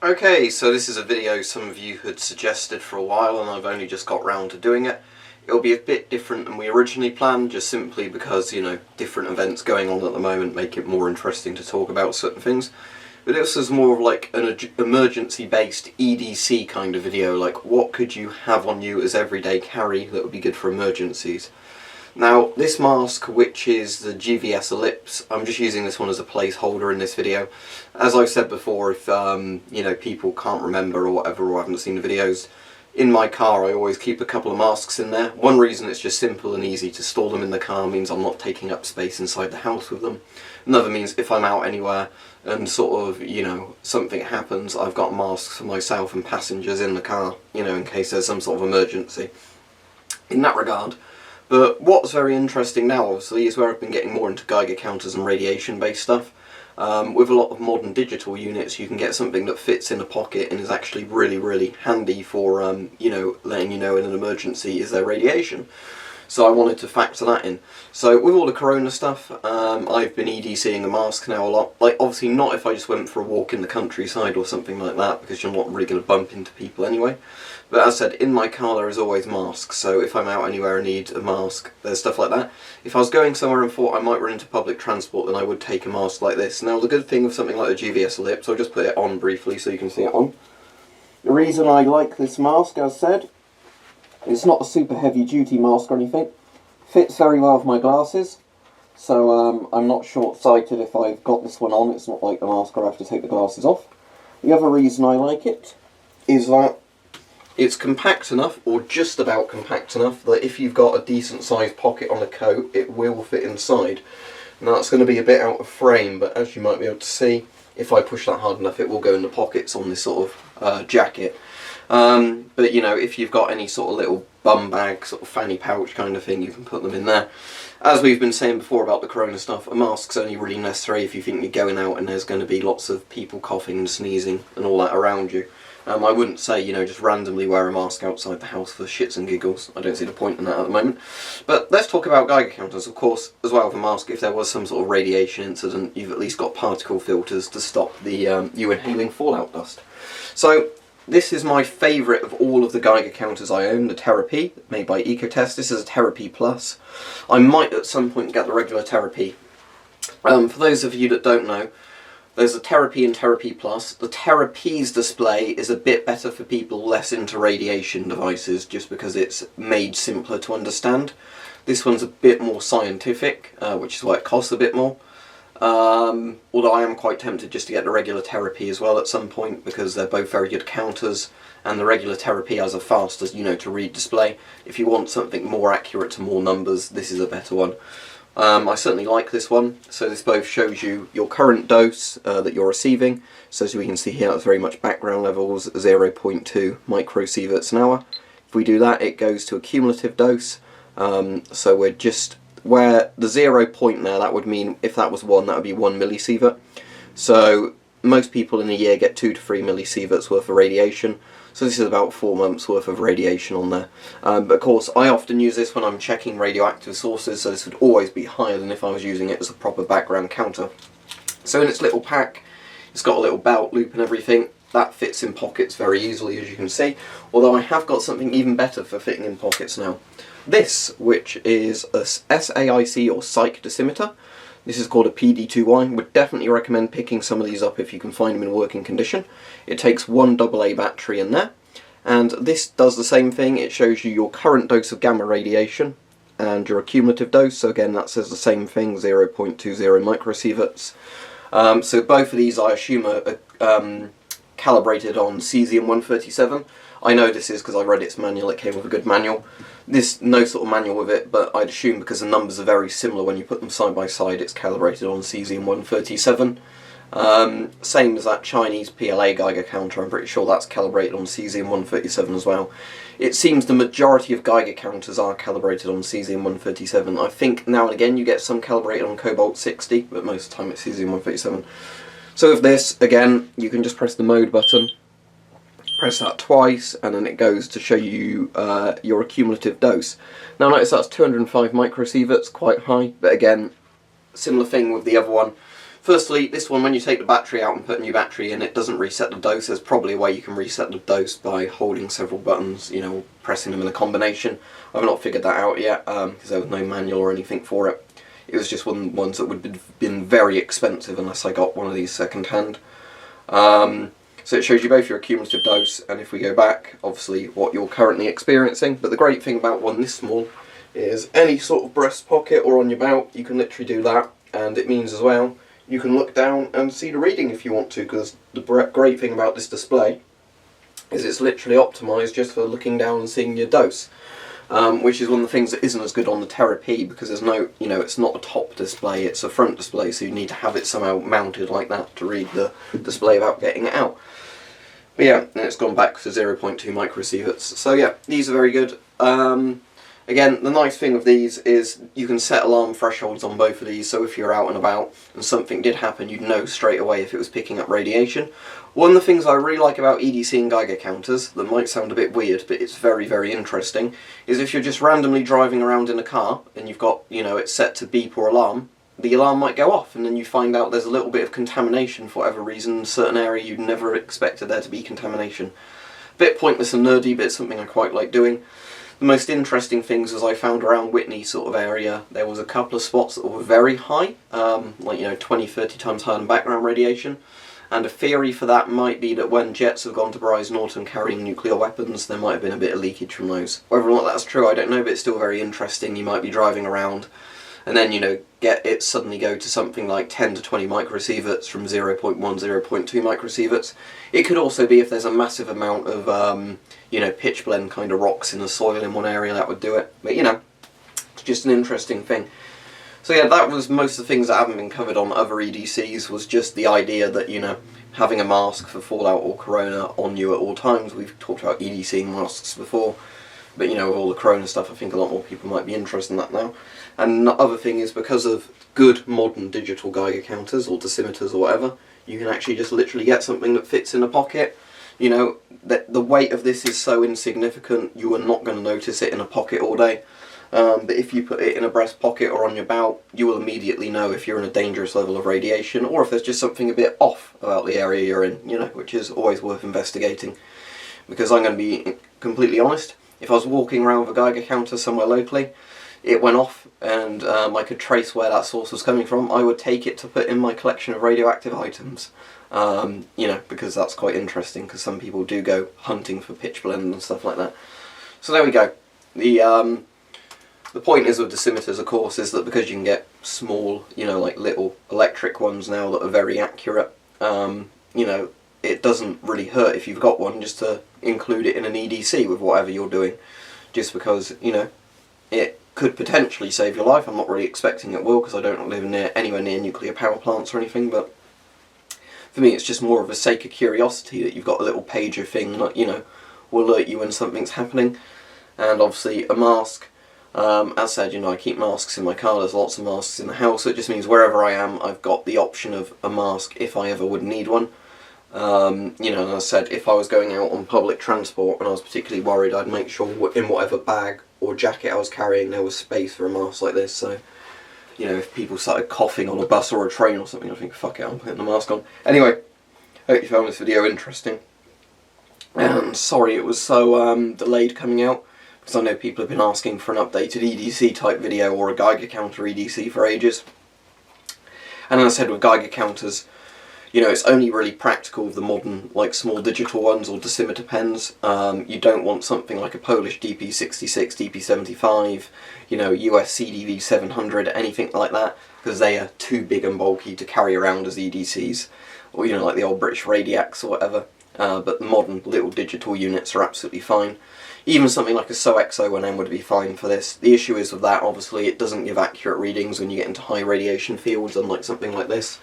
Okay, so this is a video some of you had suggested for a while and I've only just got round to doing it. It'll be a bit different than we originally planned, just simply because, you know, different events going on at the moment make it more interesting to talk about certain things. But this is more of like an emergency-based EDC kind of video, like what could you have on you as everyday carry that would be good for emergencies. Now, this mask, which is the GVS Ellipse, I'm just using this one as a placeholder in this video. As I've said before, if you know, people can't remember or whatever, or haven't seen the videos, in my car I always keep a couple of masks in there. One reason it's just simple and easy to store them in the car means I'm not taking up space inside the house with them. Another means if I'm out anywhere and sort of, you know, something happens, I've got masks for myself and passengers in the car, you know, in case there's some sort of emergency. In that regard. But what's very interesting now, obviously, is where I've been getting more into Geiger counters and radiation-based stuff. With a lot of modern digital units, you can get something that fits in a pocket and is actually really, really handy for, you know, letting you know in an emergency is there radiation. So I wanted to factor that in. So with all the corona stuff, I've been EDCing a mask now a lot. Like, obviously not if I just went for a walk in the countryside or something like that, because you're not really going to bump into people anyway. But as I said, in my car there is always masks, so if I'm out anywhere and need a mask, there's stuff like that. If I was going somewhere and thought I might run into public transport, then I would take a mask like this. Now the good thing with something like the GVS Ellipse, I'll just put it on briefly so you can see it on. The reason I like this mask, as said, it's not a super heavy duty mask or anything. Fits very well with my glasses, so I'm not short-sighted if I've got this one on. It's not like the mask where I have to take the glasses off. The other reason I like it is that it's compact enough, or just about compact enough, that if you've got a decent sized pocket on a coat, it will fit inside. Now that's going to be a bit out of frame, but as you might be able to see, if I push that hard enough it will go in the pockets on this sort of jacket. But you know, if you've got any sort of little bum bag, sort of fanny pouch kind of thing, you can put them in there. As we've been saying before about the corona stuff, a mask's only really necessary if you think you're going out and there's going to be lots of people coughing and sneezing and all that around you. I wouldn't say, you know, just randomly wear a mask outside the house for shits and giggles. I don't see the point in that at the moment. But let's talk about Geiger counters. Of course, as well with a mask, if there was some sort of radiation incident, you've at least got particle filters to stop the you inhaling fallout dust. So this is my favourite of all of the Geiger counters I own, the Therapy, made by Ecotest. This is a Therapy Plus. I might at some point get the regular Therapy. For those of you that don't know, there's a Therapy and Therapy Plus. The Therapy's display is a bit better for people less into radiation devices, just because it's made simpler to understand. This one's a bit more scientific, which is why it costs a bit more. Although I am quite tempted just to get the regular Therapy as well at some point, because they're both very good counters, and the regular Therapy has a fast, as you know, to read display. If you want something more accurate to more numbers, this is a better one. I certainly like this one. So this both shows you your current dose that you're receiving. So as we can see here, it's very much background levels, 0.2 microsieverts an hour. If we do that, it goes to a cumulative dose. So we're just where the 0 point there, that would mean if that was 1, that would be 1 millisievert. So most people in a year get 2 to 3 millisieverts worth of radiation. So this is about 4 months worth of radiation on there. But of course I often use this when I'm checking radioactive sources, so this would always be higher than if I was using it as a proper background counter. So in its little pack, it's got a little belt loop and everything. That fits in pockets very easily, as you can see. Although I have got something even better for fitting in pockets now. This, which is a SAIC or Psych Dosimeter. This is called a PD2Y. Would definitely recommend picking some of these up if you can find them in working condition. It takes one AA battery in there, and this does the same thing. It shows you your current dose of gamma radiation and your cumulative dose. So again, that says the same thing, 0.20 microsieverts. So both of these, I assume, are calibrated on cesium-137. I know this is because I read its manual. It came with a good manual. This, no sort of manual with it, but I'd assume because the numbers are very similar when you put them side by side, it's calibrated on cesium-137. Same as that Chinese PLA Geiger counter, I'm pretty sure that's calibrated on cesium-137 as well. It seems the majority of Geiger counters are calibrated on cesium-137. I think now and again you get some calibrated on cobalt-60, but most of the time it's cesium-137. So with this, again, you can just press the mode button. Press that twice and then it goes to show you your cumulative dose. Now notice that's 205 microsieverts, quite high, but again, similar thing with the other one. Firstly, this one, when you take the battery out and put a new battery in, it doesn't reset the dose. There's probably a way you can reset the dose by holding several buttons, you know, pressing them in a combination. I've not figured that out yet, because there was no manual or anything for it. It was just one of the ones that would have been very expensive unless I got one of these second hand. So it shows you both your cumulative dose, and if we go back, obviously what you're currently experiencing. But the great thing about one this small is any sort of breast pocket or on your belt, you can literally do that, and it means as well you can look down and see the reading if you want to, because the great thing about this display is it's literally optimised just for looking down and seeing your dose, which is one of the things that isn't as good on the Therapy, because there's no, you know, it's not a top display, it's a front display, so you need to have it somehow mounted like that to read the display without getting it out. But yeah, and it's gone back to 0.2 microsieverts. So yeah, these are very good. Again, the nice thing with these is you can set alarm thresholds on both of these, so if you're out and about and something did happen, you'd know straight away if it was picking up radiation. One of the things I really like about EDC and Geiger counters, that might sound a bit weird, but it's very, very interesting, is if you're just randomly driving around in a car and you've got, you know, it's set to beep or alarm, the alarm might go off, and then you find out there's a little bit of contamination for whatever reason in a certain area you'd never expected there to be contamination. A bit pointless and nerdy, but it's something I quite like doing. The most interesting things was I found around Whitney sort of area, there was a couple of spots that were very high, like, you know, 20-30 times higher than background radiation, and a theory for that might be that when jets have gone to Brize Norton carrying nuclear weapons, there might have been a bit of leakage from those. Whether or not that's true, I don't know, but it's still very interesting. You might be driving around and then, you know, get it suddenly go to something like 10 to 20 microsieverts from 0.1, 0.2 microsieverts. It could also be if there's a massive amount of, you know, pitch blende kind of rocks in the soil in one area, that would do it. But, you know, it's just an interesting thing. So yeah, that was most of the things that haven't been covered on other EDCs, was just the idea that, you know, having a mask for fallout or corona on you at all times. We've talked about EDC masks before, but, you know, with all the corona stuff, I think a lot more people might be interested in that now. And the other thing is, because of good modern digital Geiger counters or dosimeters or whatever, you can actually just literally get something that fits in a pocket. You know, the weight of this is so insignificant, you are not going to notice it in a pocket all day. But if you put it in a breast pocket or on your belt, you will immediately know if you're in a dangerous level of radiation, or if there's just something a bit off about the area you're in, you know, which is always worth investigating. Because I'm going to be completely honest, if I was walking around with a Geiger counter somewhere locally, it went off and I could trace where that source was coming from, I would take it to put in my collection of radioactive items. You know, because that's quite interesting, because some people do go hunting for pitch blende and stuff like that. So there we go. The point is with dosimeters, of course, is that because you can get small, you know, like little electric ones now that are very accurate, you know, it doesn't really hurt if you've got one just to include it in an EDC with whatever you're doing, just because, you know, it could potentially save your life. I'm not really expecting it will, because I don't live anywhere near nuclear power plants or anything, but for me it's just more of a sake of curiosity that you've got a little pager thing that, you know, will alert you when something's happening. And obviously a mask, as said, you know, I keep masks in my car, there's lots of masks in the house, so it just means wherever I am I've got the option of a mask if I ever would need one. You know, as I said, if I was going out on public transport and I was particularly worried, I'd make sure in whatever bag or jacket I was carrying there was space for a mask like this, so, you know, if people started coughing on a bus or a train or something, I'd think, fuck it, I'm putting the mask on. Anyway, hope you found this video interesting. And sorry it was so delayed coming out, because I know people have been asking for an updated EDC type video or a Geiger counter EDC for ages. And as I said, with Geiger counters, you know, it's only really practical with the modern, like, small digital ones or dosimeter pens. You don't want something like a Polish DP66, DP75, you know, US CDV 700, anything like that, because they are too big and bulky to carry around as EDCs, or, you know, like the old British Radiacs or whatever. But the modern little digital units are absolutely fine. Even something like a SOXO1M would be fine for this. The issue is with that, obviously, it doesn't give accurate readings when you get into high radiation fields, unlike something like this.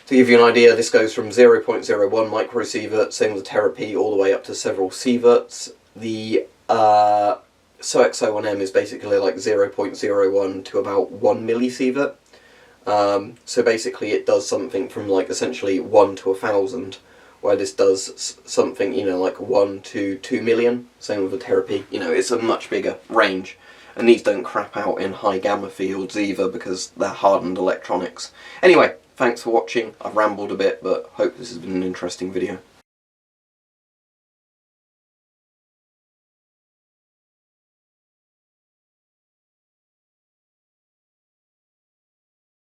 To give you an idea, this goes from 0.01 microsievert, same with the Therapy, all the way up to several sieverts. The SOXO1M is basically like 0.01 to about 1 millisievert. So basically it does something from like essentially 1 to 1,000, where this does something, you know, like 1 to 2 million. Same with the Therapy. You know, it's a much bigger range. And these don't crap out in high gamma fields either because they're hardened electronics. Anyway, thanks for watching. I've rambled a bit, but hope this has been an interesting video.